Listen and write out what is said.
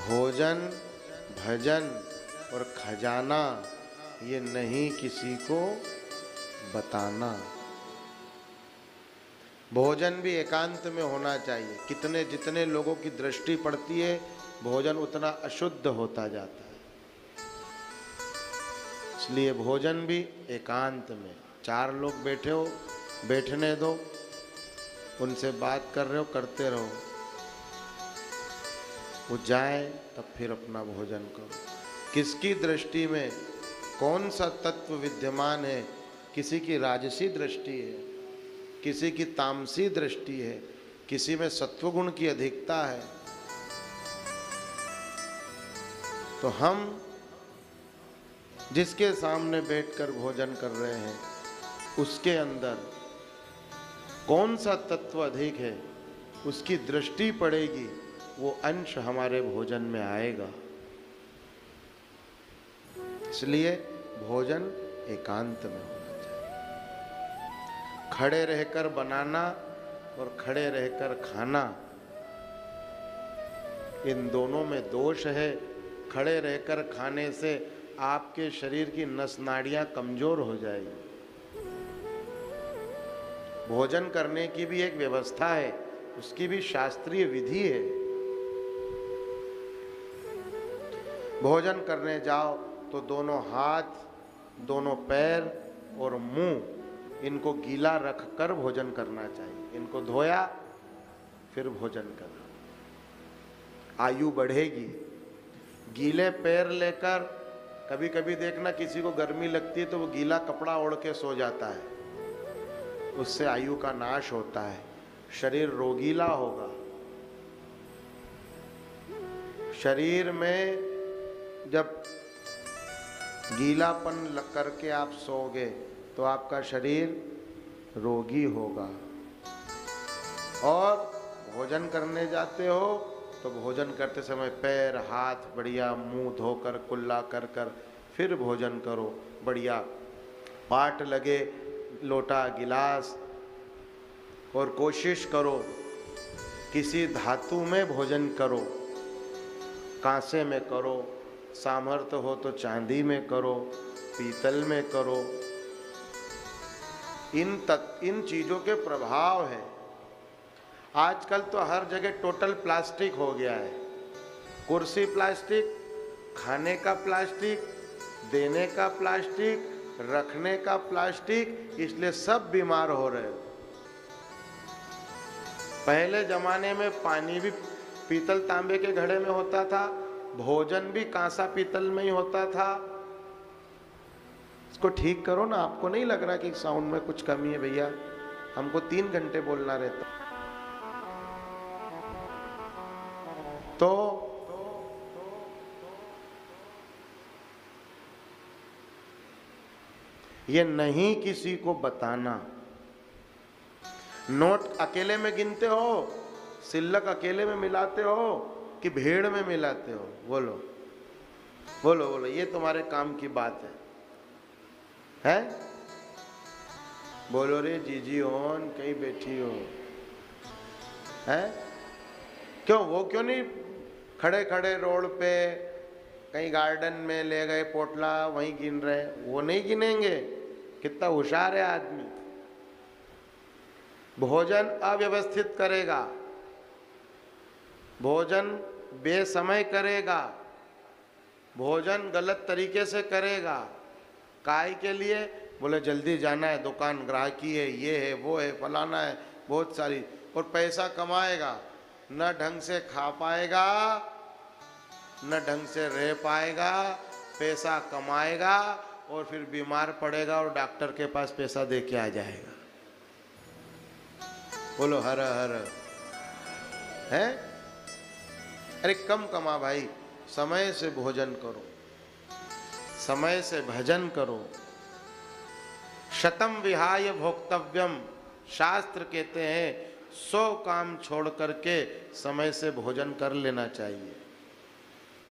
भोजन, भजन और खजाना ये नहीं किसी को बताना। भोजन भी एकांत में होना चाहिए। कितने जितने लोगों की दृष्टि पड़ती है, भोजन उतना अशुद्ध होता जाता है। इसलिए भोजन भी एकांत में। 4 लोग बैठे हो, बैठने दो, उनसे बात कर रहे हो, करते रहो। वो जाए तब फिर अपना भोजन करो। किसकी दृष्टि में कौन सा तत्व विद्यमान है? किसी की राजसी दृष्टि है, किसी की तामसी दृष्टि है, किसी में सत्वगुण की अधिकता है। तो हम जिसके सामने बैठकर भोजन कर रहे हैं, उसके अंदर कौन सा तत्व अधिक है, उसकी दृष्टि पड़ेगी, वो अंश हमारे भोजन में आएगा। इसलिए भोजन एकांत में होना चाहिए। खड़े रहकर बनाना और खड़े रहकर खाना, इन दोनों में दोष है। खड़े रहकर खाने से आपके शरीर की नस नाड़ियां कमजोर हो जाएगी। भोजन करने की भी एक व्यवस्था है, उसकी भी शास्त्रीय विधि है। भोजन करने जाओ तो दोनों हाथ, दोनों पैर और मुंह, इनको गीला रखकर भोजन करना चाहिए। इनको धोया फिर भोजन करना, आयु बढ़ेगी। गीले पैर लेकर, कभी कभी देखना किसी को गर्मी लगती है तो वो गीला कपड़ा ओढ़ के सो जाता है, उससे आयु का नाश होता है, शरीर रोगीला होगा। शरीर में जब गीलापन करके आप सोओगे तो आपका शरीर रोगी होगा। और भोजन करने जाते हो तो भोजन करते समय पैर हाथ बढ़िया मुंह धोकर कुल्ला कर कर फिर भोजन करो। बढ़िया पाट लगे लोटा गिलास, और कोशिश करो किसी धातु में भोजन करो, कांसे में करो, सामर्थ्य हो तो चांदी में करो, पीतल में करो। इन चीजों के प्रभाव है। आजकल तो हर जगह टोटल प्लास्टिक हो गया है। कुर्सी प्लास्टिक, खाने का प्लास्टिक, देने का प्लास्टिक, रखने का प्लास्टिक, इसलिए सब बीमार हो रहे हो। पहले जमाने में पानी भी पीतल तांबे के घड़े में होता था, भोजन भी कांसा पीतल में ही होता था। इसको ठीक करो ना। आपको नहीं लग रहा कि साउंड में कुछ कमी है? भैया हमको 3 घंटे बोलना रहता। तो ये नहीं किसी को बताना। नोट अकेले में गिनते हो, सिल्लक अकेले में मिलाते हो कि भीड़ में मिलाते हो? बोलो बोलो बोलो, ये तुम्हारे काम की बात है? बोलो रे जीजी ओन, कहीं बैठी हो है? क्यों वो क्यों नहीं खड़े खड़े रोड पे कहीं गार्डन में ले गए पोटला, वहीं गिन रहे? वो नहीं गिनेंगे? कितना होशियार है आदमी। भोजन अव्यवस्थित करेगा, भोजन बेसमय करेगा, भोजन गलत तरीके से करेगा। काय के लिए? बोले जल्दी जाना है, दुकान ग्राहकी है, ये है वो है फलाना है, बहुत सारी। और पैसा कमाएगा, न ढंग से खा पाएगा, न ढंग से रह पाएगा। पैसा कमाएगा और फिर बीमार पड़ेगा और डॉक्टर के पास पैसा दे के आ जाएगा। बोलो हर हर है? अरे कम कमा भाई, समय से भोजन करो, समय से भजन करो। शतम विहाय भोक्तव्यम, शास्त्र कहते हैं 100 काम छोड़ करके समय से भोजन कर लेना चाहिए।